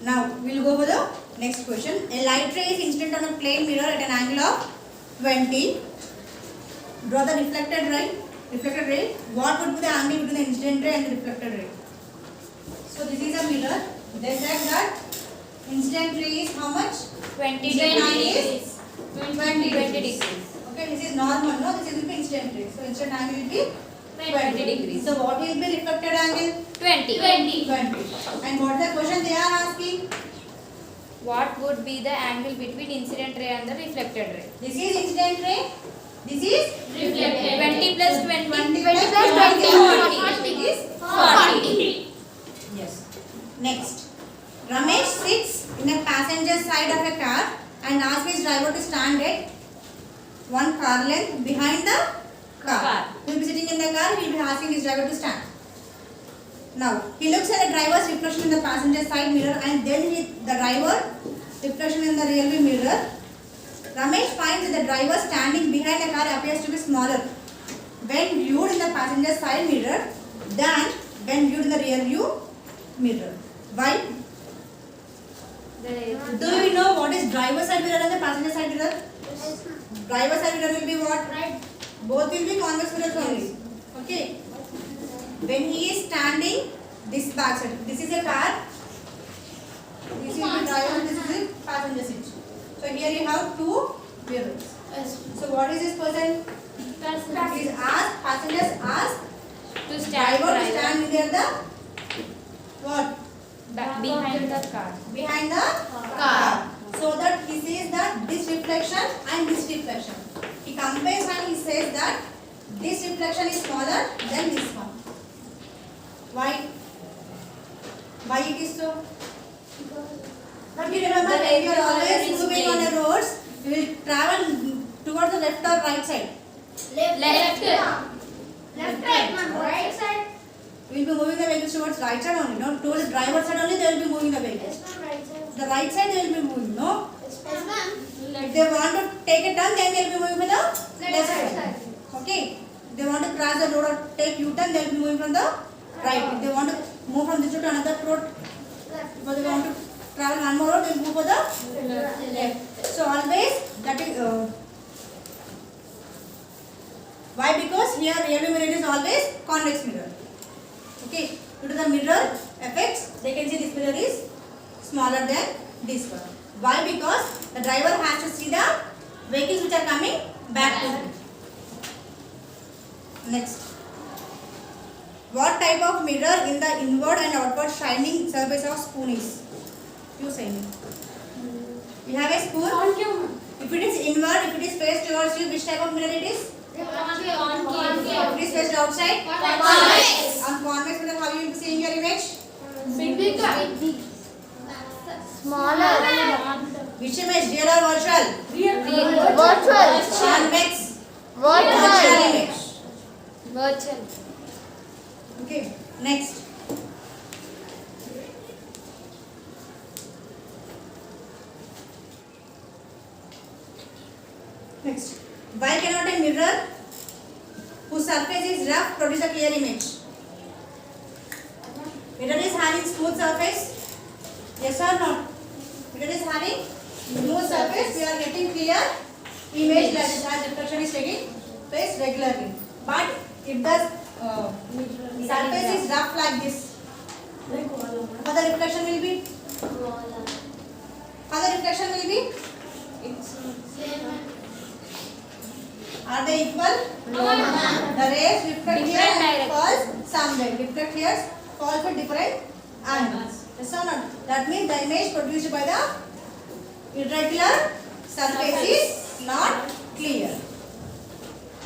Now we will go for the next question. A light ray is incident on a plane mirror at an angle of 20. Draw the reflected ray. What would be the angle between the incident ray and the reflected ray? So this is a mirror. They said that incident ray is how much? 20 degrees. 20 degrees. Okay, this is normal, no? This will be incident ray. So incident angle will be 20 degrees. So what will be reflected angle? 20. 20. And what is the question they are asking? What would be the angle between incident ray and the reflected ray? This is incident ray. This is Reflected. 20 plus 20. 20 plus 20 is 40. Yes. Next. Ramesh sits in a passenger side of a car and asks his driver to stand at one car length behind the car. He will be sitting in the car, he will be asking his driver to stand. Now, he looks at the driver's reflection in the passenger side mirror and then the driver reflection in the rear view mirror. Ramesh finds that the driver standing behind the car appears to be smaller when viewed in the passenger side mirror than when viewed in the rear view mirror. Why? Do you know what is driver side mirror and the passenger side mirror? Driver side mirror will be what? Both will be convex mirrors only. Okay. When he is standing, this back side. This is a car. This is the driver and this is the passenger seat. So here you have two mirrors. So what is this person? He is asked, passengers asked To stand driver to stand near the what? behind the car. Behind the car. So that he says that this reflection and this reflection. He compares and he says that this reflection is smaller than this one. Why? Why it is so? But you remember when you are always moving on the roads, you will travel towards the left or right side. Left. Right side. We will be moving the vehicles towards right side only, no? Towards the driver side only they will be moving the vehicles. The right side they will be moving, no? If they want to take a turn, then they will be moving from the left side. Okay? If they want to cross the road or take U-turn, they will be moving from the right. If they want to move from this road to another road, because they want to travel one more road, they will move for the left. So always that is why? Because here rear view mirror is always convex mirror. Okay, due to the mirror effects, they can see this mirror is smaller than this one. Why? Because the driver has to see the vehicles which are coming back to him. Next. What type of mirror in the inward and outward shining surface of spoon is? You say me. You have a spoon. If it is inward, if it is faced towards you, which type of mirror it is? If it is faced outside? Convex. On convex mirror, how you will be seeing your image? Smaller. Which image? Real or virtual? Virtual. Convex. Virtual image. Virtual. Okay. Next. Next. Why cannot a mirror whose surface is rough produce a clear image? Mirror is having smooth surface. Yes or no? Mirror is having smooth surface. We are getting clear image that is as reflection is taking place regularly. But if the surface is rough like this, how the reflection will be? How the reflection will be? Are they equal? No. The rays reflect here Different and direction. falls somewhere. Reflect here, falls at different angles. Yes or not? That means the image produced by the irregular surface is not clear.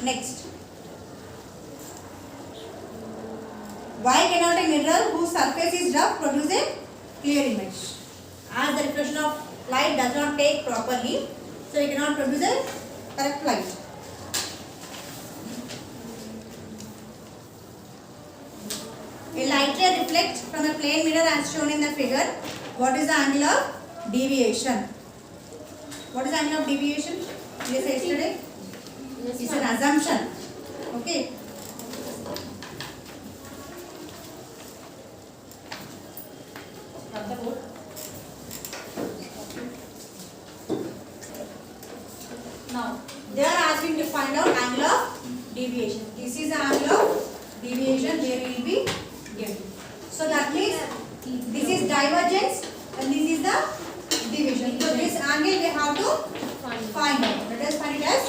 Next. Why cannot a mirror whose surface is rough produce a clear image? As the reflection of light does not take properly, so it cannot produce a correct light. A light ray reflects from a plane mirror as shown in the figure. What is the angle of deviation? What is the angle of deviation? We said yesterday. It's an assumption. Okay. Cut the board. Now. They are asking to find out angle of deviation. This is the angle of deviation they will be given. So that means this is divergence and this is the deviation. So this angle we have to find out. Let us find it as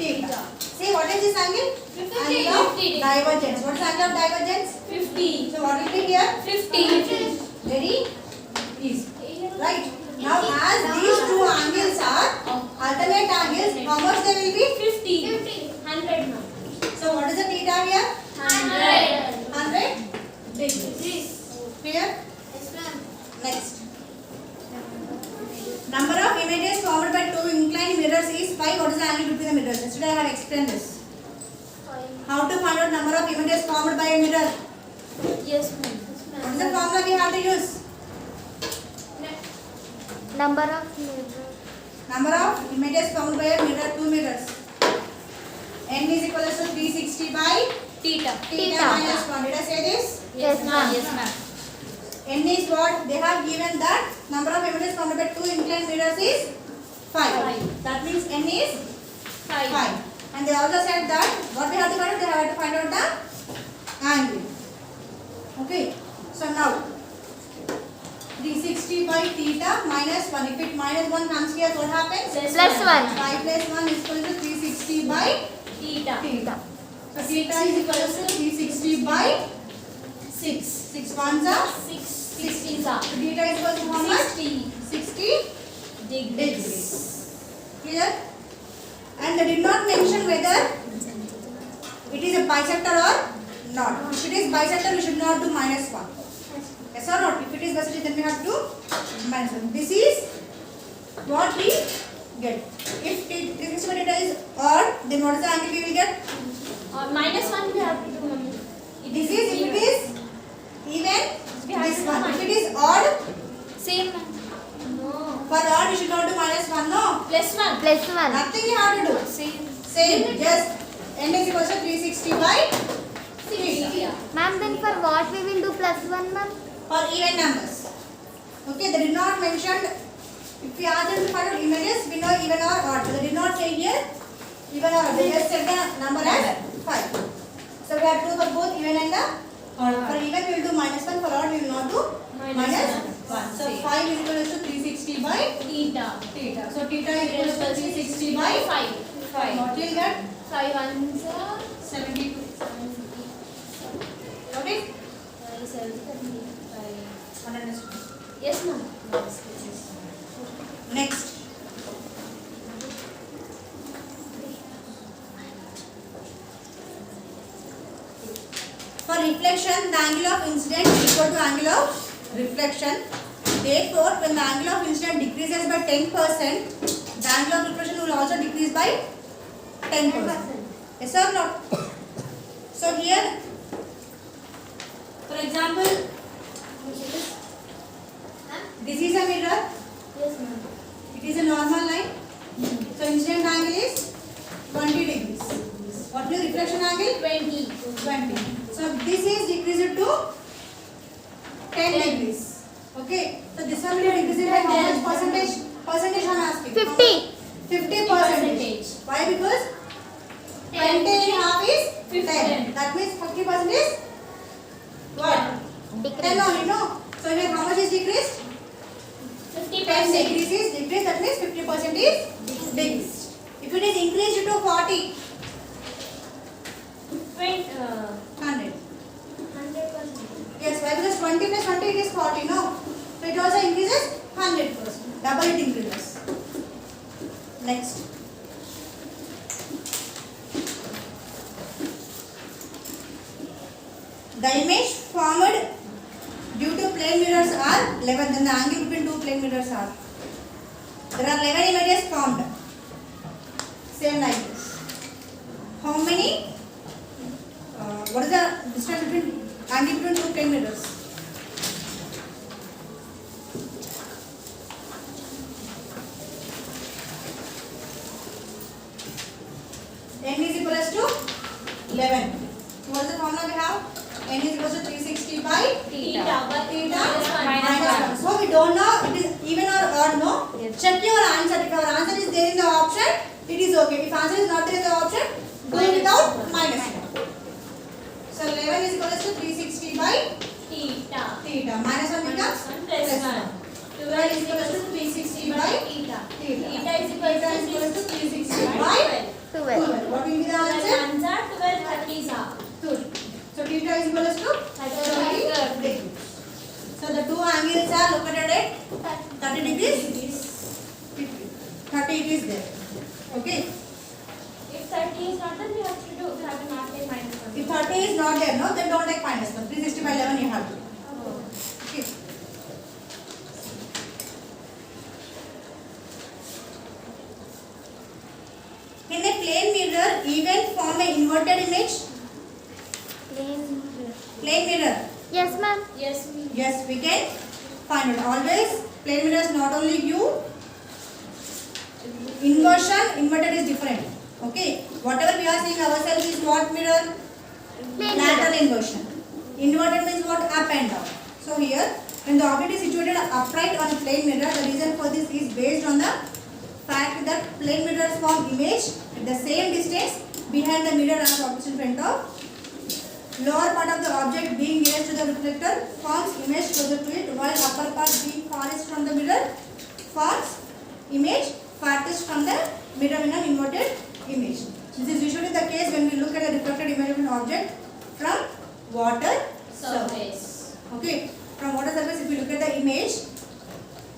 theta. See what is this angle? 50. Angle of 50. divergence. What is angle of divergence? 50. So what will be here? 50. Very easy. Right. Now as these two angles are alternate angles, how much they will be? 50. 100. So what is the theta here? 100. 100 degrees. Clear? Next. Number of images formed by two inclined mirrors is 5. What is the angle between the mirrors? Yesterday I have explained this. How to find out number of images formed by a mirror? Yes, ma'am. What is the formula we have to use? Number of mirrors. Number of images formed by a mirror, two mirrors. N is equal to 360 by Theta. theta Theta. minus 1. Did I say this? Yes, ma'am. Yes, ma'am. N is what? They have given that number of images formed by two inclined mirrors is 5. Five. That means N is 5. 5. And they also said that what we have to find out? They have to find out the angle. Okay. So now 360 by theta minus 1. If it minus 1 comes here, what happens? Plus 1. 5 plus 1 is equal to 360 by Theta. theta. So theta is equal to 360 by 6. 6 ones are 6. 16. so theta is equal to how much? 60 60 degrees. degrees. Clear? And they did not mention whether it is a bisector or not. If it is bisector, we should not do minus 1. Yes or not? If it is bisector, then we have to minus 1. This is what we get. If this is odd, then what is the angle we will get? Minus 1 we have to do, mummy. This is if it is even, We have this to do one. If minus. it is odd, Same, ma'am. No. for odd we should not do minus 1, no? Plus 1. Plus 1. Nothing we have to do. Same. Same, just n is equal to 360 by theta. Ma'am, then for what we will do plus 1, ma'am? For even numbers. Okay, they did not mention, if we ask them to find out images, we know even or odd. They did not say here even or odd. They just said the number as 5. So we have to do for both even and the odd. For even we will do minus 1, for odd we will not do minus 1. So 5 is equal to 360 by Theta. theta. So theta is equal to 360 by 5. what will get? 5 ones are 72. Got it? 70. Understood. Yes, ma'am. Next. For reflection, the angle of incident is equal to angle of reflection. Therefore, when the angle of incident decreases by 10%, the angle of reflection will also decrease by 10%. Yes or not? So here, for example, this is a mirror. Yes, ma'am. It is a normal line. So incident angle is 20 degrees. What is the reflection angle? 20. 20. So this is decreased to 10 degrees. Okay. So this one will be decreased by how much percentage? Percentage I am asking. 50. 50%. Why? Because 20 and half is 10. That means 50% is what? 10 only, no? So here how much is decreased? 50%. 10 degrees is decreased, that means 50% is decreased. If it is increased to 40, 100. 100%. Yes, why? Because 20 plus 20 it is 40, no? So it also increases 100%. Double it increases. Next. The image formed due to plane mirrors are 11. Then the angle between two plane mirrors are. There are 11 images formed. Same like this. How many? What is the distance between angle between two plane mirrors? N is equal to 11. What is the formula we have? N is equal to 360 by Theta. But theta minus 1. So we don't know it is even or odd, no? Yes. Check your answer. If your answer is there in the option, It is okay. If answer is not there in the option, do it without minus 1. So 11 is equal to 360 by Theta. theta. Minus 1 becomes Plus 1. 12 is equal to 360 by Theta. theta. Theta is equal Theta is equal to 360 by 12. 12. What will be the answer? Answer 12 30s are. 2. So theta is equal to 30 degrees. So the two angles are located at 30 degrees. 30 it is there. Okay. If 30 is not there, we have to not take minus 1. If 30 is not there, no, then don't take minus 1. 360 by 11 you have to. Okay. Can a plane mirror even form an inverted image? Plane mirror. Yes, ma'am. Yes, we. Yes, we can find it. Always plane mirrors not only view. Inversion, inverted is different. Okay. Whatever we are seeing ourselves is what mirror? Plane Lateral inversion. Inverted means what? Up and down. So here, when the object is situated upright on a plane mirror, the reason for this is based on the fact that plane mirrors form image at the same distance behind the mirror as opposite in front of. Lower part of the object being nearest to the reflector forms image closer to it, while upper part being farthest from the mirror forms image farthest from the mirror in an inverted image. This is usually the case when we look at a reflected image of an object from water surface. Okay, from water surface, if we look at the image,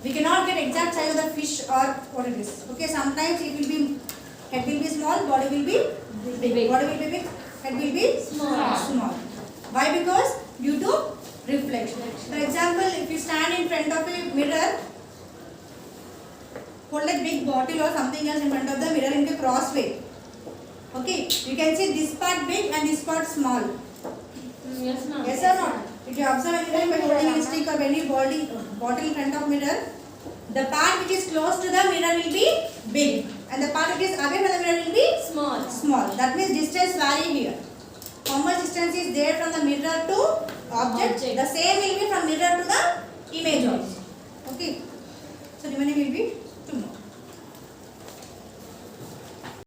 we cannot get exact size of the fish or what it is. Okay, sometimes it will be, head will be small, body will be big. Body will be big, head will be small. Why? Because due to reflection. For example, if you stand in front of a mirror, hold a big bottle or something else in front of the mirror in the crossway. Okay, you can see this part big and this part small. Yes, ma'am. Yes or not? If you observe anytime by holding a stick or any bottle in front of mirror, the part which is close to the mirror will be big and the part which is away from the mirror will be small. That means distance vary here. How much distance is there from the mirror to object? The same will be from mirror to the image also. Okay. So remaining will be